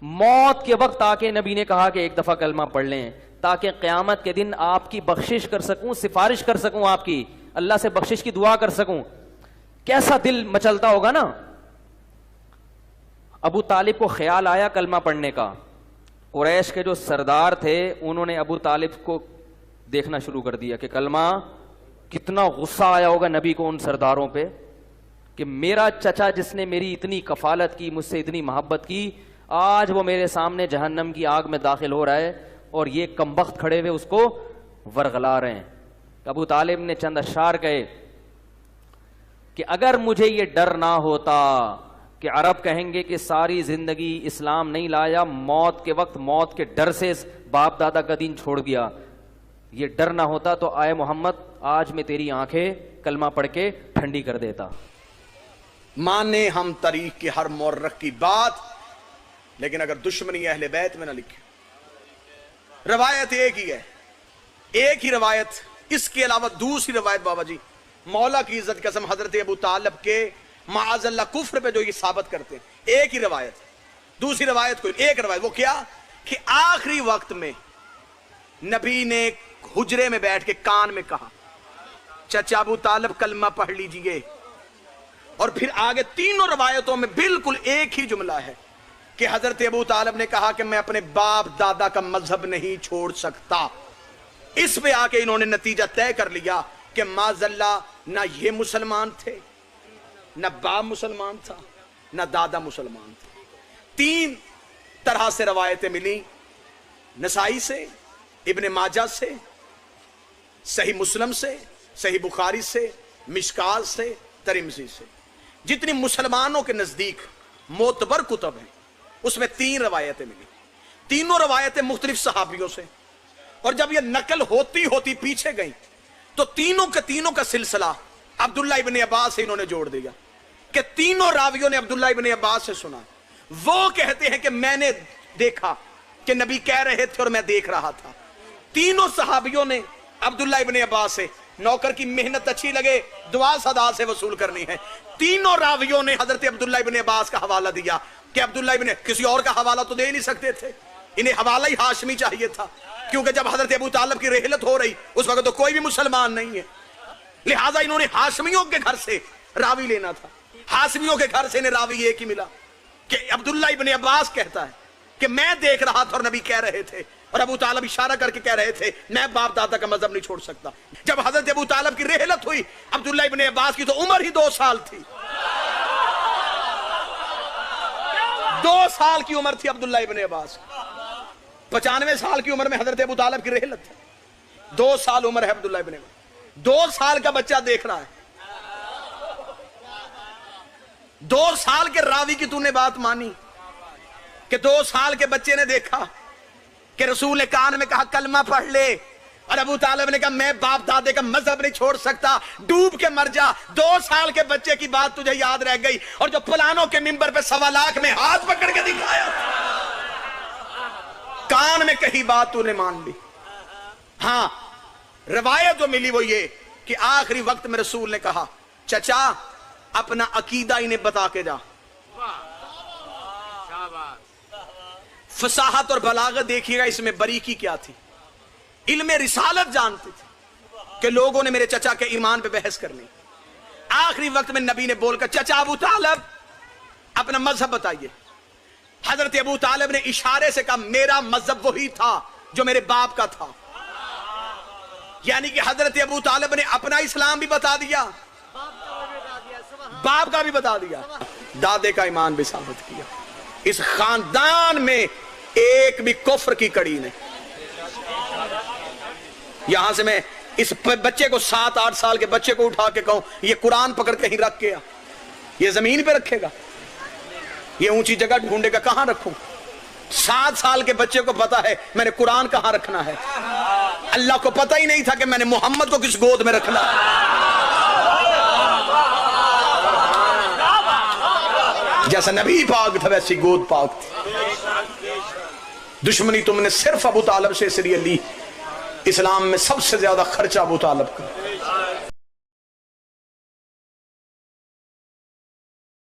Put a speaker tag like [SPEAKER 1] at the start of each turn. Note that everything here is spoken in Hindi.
[SPEAKER 1] मौत के वक्त आके नबी ने कहा कि एक दफा कलमा पढ़ लें ताकि क़यामत के दिन आपकी बख्शिश कर सकूं, सिफारिश कर सकूं, आपकी अल्लाह से बख्शिश की दुआ कर सकूं। कैसा दिल मचलता होगा ना। अबू तालिब को ख्याल आया कलमा पढ़ने का। कुरैश के जो सरदार थे उन्होंने अबू तालिब को देखना शुरू कर दिया कि कलमा, कितना गुस्सा आया होगा नबी को उन सरदारों पे कि मेरा चचा जिसने मेरी इतनी कफालत की, मुझसे इतनी मोहब्बत की, आज वो मेरे सामने जहन्नम की आग में दाखिल हो रहा है और ये कमबख्त खड़े हुए उसको वरगला रहे हैं। अबू तालिब ने चंद अशार कहे कि अगर मुझे ये डर ना होता कि अरब कहेंगे कि सारी जिंदगी इस्लाम नहीं लाया, मौत के वक्त मौत के डर से बाप दादा का दीन छोड़ दिया, ये डर ना होता तो आए मोहम्मद आज मैं तेरी आंखें कलमा पढ़ के ठंडी कर देता।
[SPEAKER 2] माने हम तरीक की हर मोर्रख की बात, लेकिन अगर दुश्मनी अहले बैत में ना लिखे। रवायत एक ही है, एक ही रवायत, इसके अलावा दूसरी रवायत बाबा जी मौला की इज्जत कसम हजरत अबू तालिब के माअज़ल्लाह कुफ्र पे जो ये साबित करते हैं, एक ही रवायत। दूसरी रवायत कोई, एक रवायत, वो क्या कि आखिरी वक्त में नबी ने हुजरे में बैठ के कान में कहा, चचा अबू तालिब कलमा पढ़ लीजिए। और फिर आगे तीनों रवायतों में बिल्कुल एक ही जुमला है कि हजरत अबू तालिब ने कहा कि मैं अपने बाप दादा का मजहब नहीं छोड़ सकता। इस पे आके इन्होंने नतीजा तय कर लिया कि माज़ल्ला ना ये मुसलमान थे, ना बाप मुसलमान था, ना दादा मुसलमान थे। तीन तरह से रवायतें मिली, नसाई से, इब्ने माजा से, सही मुस्लिम से, सही बुखारी से, मिशकात से, तिरमिज़ी से। जितनी मुसलमानों के नजदीक मोतबर कुतब हैं उसमें तीन रवायतें मिली, तीनों रवायतें मुख्तलिफ सहाबियों से। और जब ये नकल होती होती पीछे गई तो तीनों के तीनों का सिलसिला अब्दुल्ला इब्ने अब्बास से इन्होंने जोड़ दिया कि तीनों रावियों ने अब्दुल्ला इब्ने अब्बास से सुना। वो कहते हैं कि मैंने देखा कि नबी कह रहे थे और मैं देख रहा था। तीनों सहाबियों ने अब्दुल्ला इब्ने अब्बास से, नौकर की मेहनत अच्छी लगे दुआ सदा से वसूल करनी है, तीनों रावियों ने हजरत अब्दुल्ला इब्ने अब्बास का हवाला दिया कि अब्दुल्ला इब्ने, किसी और का हवाला तो दे नहीं सकते थे, इन्हें हवाला ही हाशमी चाहिए था, क्योंकि जब हजरत अबू तालिब की रहलत हो रही उस वक्त तो कोई भी मुसलमान नहीं है, लिहाजा इन्होंने हाशमियों के घर से रावी लेना था। हाशमियों के घर से इन्हें रावी एक ही मिला कि अब्दुल्ला इब्ने अब्बास कहता है कि मैं देख रहा था और नबी कह रहे थे, और अबू तालिब इशारा करके कह रहे थे मैं बाप दादा का मजहब नहीं छोड़ सकता। जब हजरत अबू तालिब की रहलत हुई अब्दुल्ला इब्ने अब्बास की तो उम्र ही 2 साल थी, 2 साल की उम्र थी अब्दुल्ला इब्ने अब्बास। 95 साल की उम्र में हजरत अबू तालिब की रहलत है, 2 साल उम्र है अब्दुल्ला इब्ने अब्बास। 2 साल का बच्चा देख रहा है, 2 साल के रावी की तूने बात मानी कि 2 साल के बच्चे ने देखा कि रसूल ने कान में कहा कलमा पढ़ ले, और अबू तालिब ने कहा मैं बाप दादे का मजहब नहीं छोड़ सकता, डूब के मर जा। 2 साल के बच्चे की बात तुझे याद रह गई, और जो फलानों के मिंबर पे 1.25 लाख में हाथ पकड़ के दिखाया, कान में कही बात तूने मान ली। हां, रवायत जो मिली वो ये कि आखिरी वक्त में रसूल ने कहा चचा अपना अकीदा इन्हें बता के जा। फसाहत और बलागत देखिएगा इसमें बरीकी क्या थी। इल्मे रिसालत जानते थे कि लोगों ने मेरे चचा के ईमान पे बहस करनी। आखिरी वक्त में नबी ने बोलकर चचा अबू तालिब अपना मजहब बताइए। हजरत अबू तालिब ने इशारे से कहा मेरा मजहब वही था जो मेरे बाप का था, यानी कि हजरत अबू तालिब ने अपना इस्लाम भी बता दिया, बाप का भी बता दिया, दादे का ईमान भी साबित किया। इस खानदान में एक भी कुफ्र की कड़ी नहीं। यहां से मैं इस बच्चे को 7-8 साल के बच्चे को उठा के कहूं ये कुरान पकड़ कहीं रख के आ, ये जमीन पे रखेगा, ये ऊंची जगह ढूंढेगा, कहां रखूं? 7 साल के बच्चे को पता है मैंने कुरान कहां रखना है। अल्लाह को पता ही नहीं था कि मैंने मोहम्मद को किस गोद में रखना है। जैसा नबी पाक था वैसी गोद पाक थी। दुश्मनी तुमने सिर्फ अबू तालिब से इसलिए ली, इस्लाम में सबसे ज्यादा खर्चा अबू तालिब का।